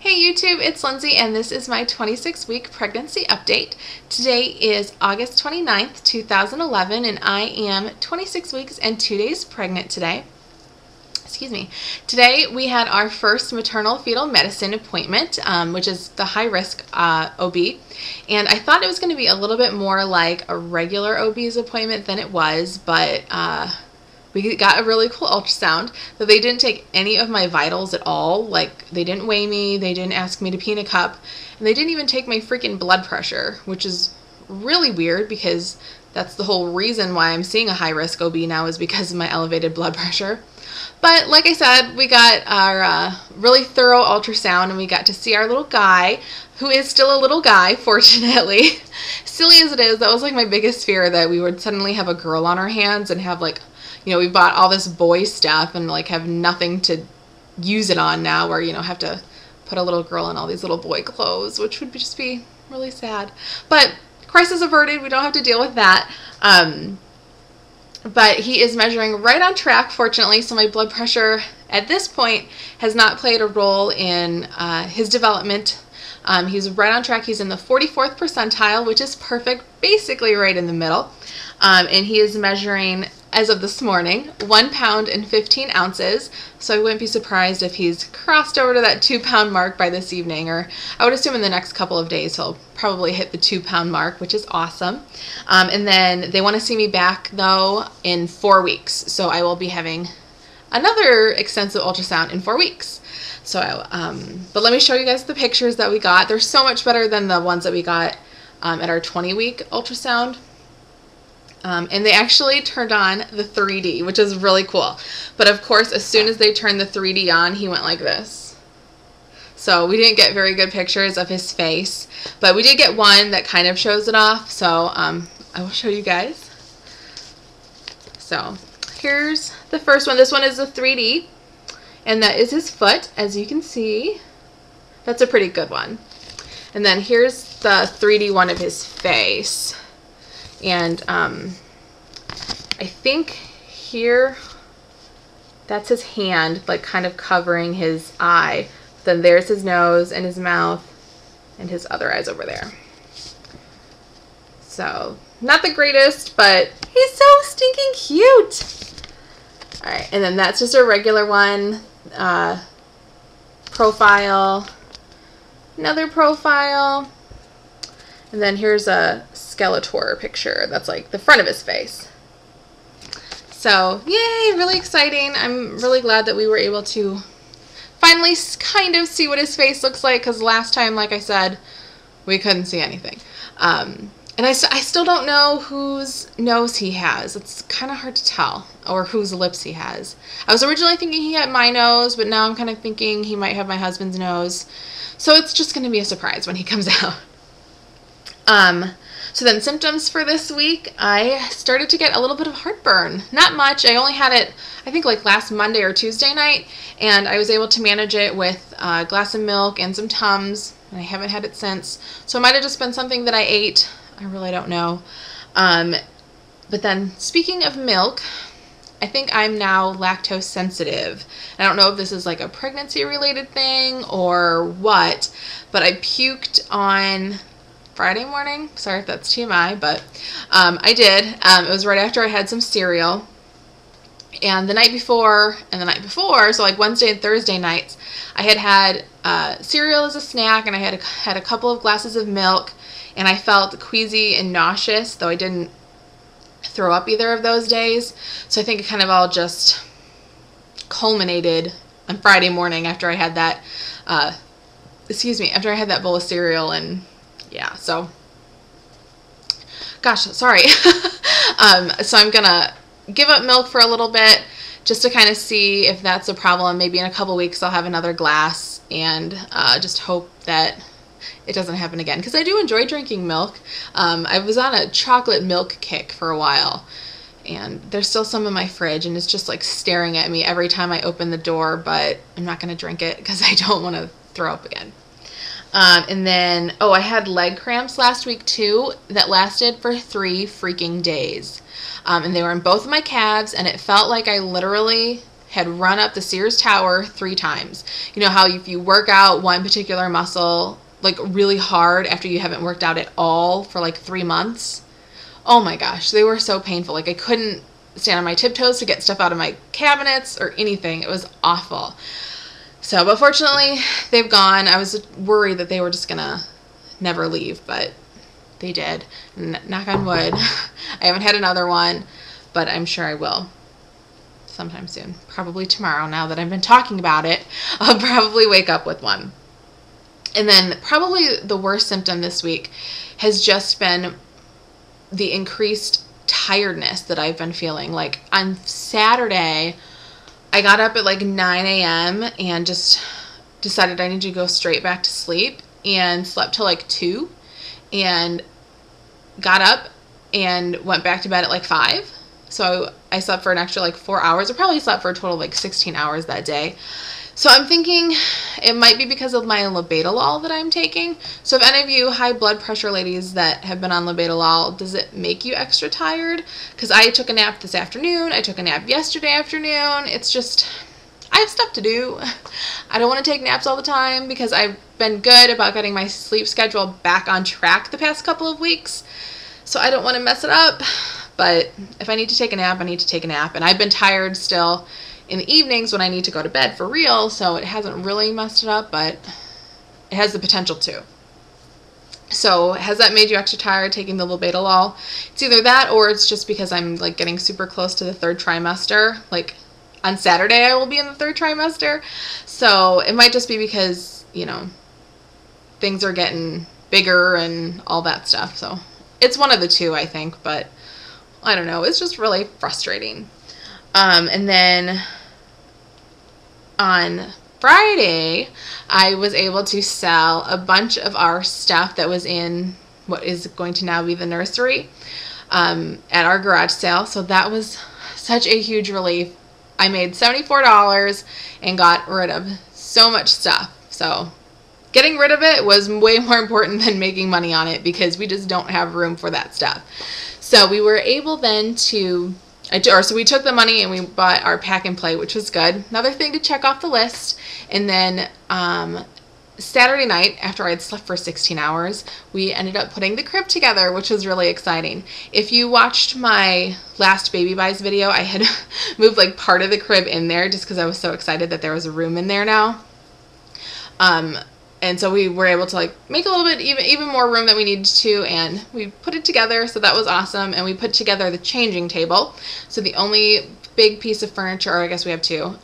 Hey YouTube, it's Lindsay and this is my 26-week pregnancy update. Today is August 29th, 2011 and I am 26 weeks and 2 days pregnant today. Excuse me. Today we had our first maternal fetal medicine appointment, which is the high risk OB, and I thought it was going to be a little bit more like a regular OB's appointment than it was, but we got a really cool ultrasound, but they didn't take any of my vitals at all. Like, they didn't weigh me, they didn't ask me to pee in a cup, and they didn't even take my freaking blood pressure, which is really weird because that's the whole reason why I'm seeing a high-risk OB now is because of my elevated blood pressure. But like I said, we got our really thorough ultrasound and we got to see our little guy, who is still a little guy, fortunately. Silly as it is, that was like my biggest fear, that we would suddenly have a girl on our hands and have like, you know, we bought all this boy stuff and like have nothing to use it on now, or, you know, have to put a little girl in all these little boy clothes, which would just be really sad. But crisis averted, we don't have to deal with that. But he is measuring right on track, fortunately, so my blood pressure at this point has not played a role in his development. He's right on track. He's in the 44th percentile, which is perfect, basically right in the middle. And he is measuring, as of this morning, 1 pound and 15 ounces. So I wouldn't be surprised if he's crossed over to that 2-pound mark by this evening, or I would assume in the next couple of days he'll probably hit the 2-pound mark, which is awesome. And then they want to see me back, though, in 4 weeks. So I will be having another extensive ultrasound in 4 weeks. So, but let me show you guys the pictures that we got. They're so much better than the ones that we got at our 20-week ultrasound. And they actually turned on the 3D, which is really cool. But of course, as soon as they turned the 3D on, he went like this. So we didn't get very good pictures of his face, but we did get one that kind of shows it off. So I will show you guys. So here's the first one. This one is the 3D, and that is his foot, as you can see. That's a pretty good one. And then here's the 3D one of his face. And I think here, that's his hand, like kind of covering his eye. Then there's his nose and his mouth and his other eyes over there. So, not the greatest, but he's so stinking cute. Alright, and then that's just a regular one. Profile. Another profile. And then here's a Skeletor picture. That's like the front of his face. So, yay, really exciting. I'm really glad that we were able to finally kind of see what his face looks like, because last time, like I said, we couldn't see anything. And I still don't know whose nose he has. It's kind of hard to tell, or whose lips he has. I was originally thinking he had my nose, but now I'm kind of thinking he might have my husband's nose. So it's just going to be a surprise when he comes out. So then symptoms for this week, I started to get a little bit of heartburn. Not much. I only had it, I think, like last Monday or Tuesday night, and I was able to manage it with a glass of milk and some Tums, and I haven't had it since. So it might have just been something that I ate. I really don't know. But then, speaking of milk, I think I'm now lactose sensitive. I don't know if this is like a pregnancy-related thing or what, but I puked on Friday morning. Sorry if that's TMI, but I did. It was right after I had some cereal. And the night before, so like Wednesday and Thursday nights, I had cereal as a snack, and I had a couple of glasses of milk, and I felt queasy and nauseous, though I didn't throw up either of those days. So I think it kind of all just culminated on Friday morning after I had that, after I had that bowl of cereal. And yeah, so, gosh, sorry. So I'm gonna give up milk for a little bit just to kind of see if that's a problem. Maybe in a couple weeks I'll have another glass, and just hope that it doesn't happen again, because I do enjoy drinking milk. I was on a chocolate milk kick for a while, and there's still some in my fridge, and it's just like staring at me every time I open the door, but I'm not going to drink it because I don't want to throw up again. And then, I had leg cramps last week too that lasted for 3 freaking days. And they were in both of my calves, and it felt like I literally had run up the Sears Tower 3 times. You know how if you work out one particular muscle like really hard after you haven't worked out at all for like 3 months? Oh my gosh, they were so painful. Like I couldn't stand on my tiptoes to get stuff out of my cabinets or anything. It was awful. So, but fortunately, they've gone. I was worried that they were just gonna never leave, but they did. Knock on wood. I haven't had another one, but I'm sure I will sometime soon. Probably tomorrow, now that I've been talking about it. I'll probably wake up with one. And then probably the worst symptom this week has just been the increased tiredness that I've been feeling. Like on Saturday, I got up at like 9 a.m. and just decided I need to go straight back to sleep, and slept till like 2 and got up and went back to bed at like 5. So I slept for an extra like 4 hours. I probably slept for a total of like 16 hours that day. So I'm thinking it might be because of my labetalol that I'm taking. So if any of you high blood pressure ladies that have been on labetalol, does it make you extra tired? Because I took a nap this afternoon. I took a nap yesterday afternoon. It's just, I have stuff to do. I don't want to take naps all the time because I've been good about getting my sleep schedule back on track the past couple of weeks. So I don't want to mess it up. But if I need to take a nap, I need to take a nap. And I've been tired still in the evenings when I need to go to bed for real, so it hasn't really messed it up, but it has the potential to. So has that made you extra tired taking the labetalol? It's either that or it's just because I'm like getting super close to the 3rd trimester. Like on Saturday I will be in the 3rd trimester. So it might just be because, you know, things are getting bigger and all that stuff. So it's one of the two, I think, but I don't know. It's just really frustrating. And then on Friday, I was able to sell a bunch of our stuff that was in what is going to now be the nursery at our garage sale. So that was such a huge relief. I made $74 and got rid of so much stuff. So getting rid of it was way more important than making money on it because we just don't have room for that stuff. So we were able then to... So we took the money and we bought our pack and play, which was good. Another thing to check off the list. And then Saturday night, after I had slept for 16 hours, we ended up putting the crib together, which was really exciting. If you watched my last baby buys video, I had moved like part of the crib in there just because I was so excited that there was a room in there now. And so we were able to like make a little bit even more room than we needed to, and we put it together, so that was awesome. And we put together the changing table. So the only big piece of furniture, or I guess we have two,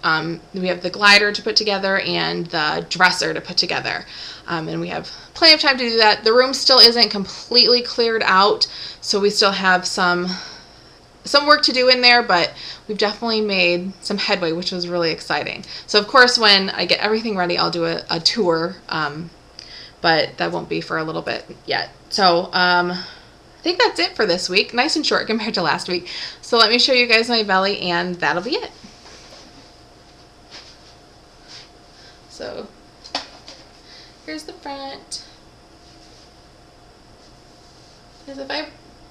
we have the glider to put together and the dresser to put together. And we have plenty of time to do that. The room still isn't completely cleared out, so we still have some work to do in there, but we've definitely made some headway, which was really exciting. So of course when I get everything ready, I'll do a tour, but that won't be for a little bit yet. So I think that's it for this week. Nice and short compared to last week. So let me show you guys my belly, and that'll be it. So here's the front. Because if I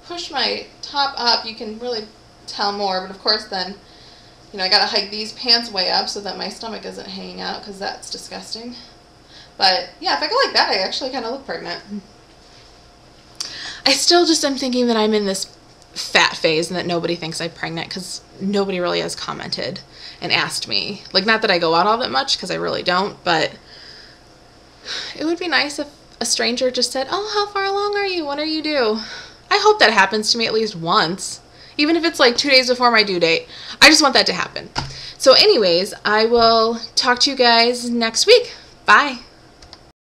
push my top up, you can really tell more, but of course then, you know, I gotta hike these pants way up so that my stomach isn't hanging out, because that's disgusting. But yeah, if I go like that, I actually kind of look pregnant. I still just am thinking that I'm in this fat phase and that nobody thinks I'm pregnant, because nobody really has commented and asked me. Like, not that I go out all that much, because I really don't, but it would be nice if a stranger just said, "Oh, how far along are you? When are you due?" I hope that happens to me at least once, even if it's like 2 days before my due date. I just want that to happen. So anyways, I will talk to you guys next week. Bye.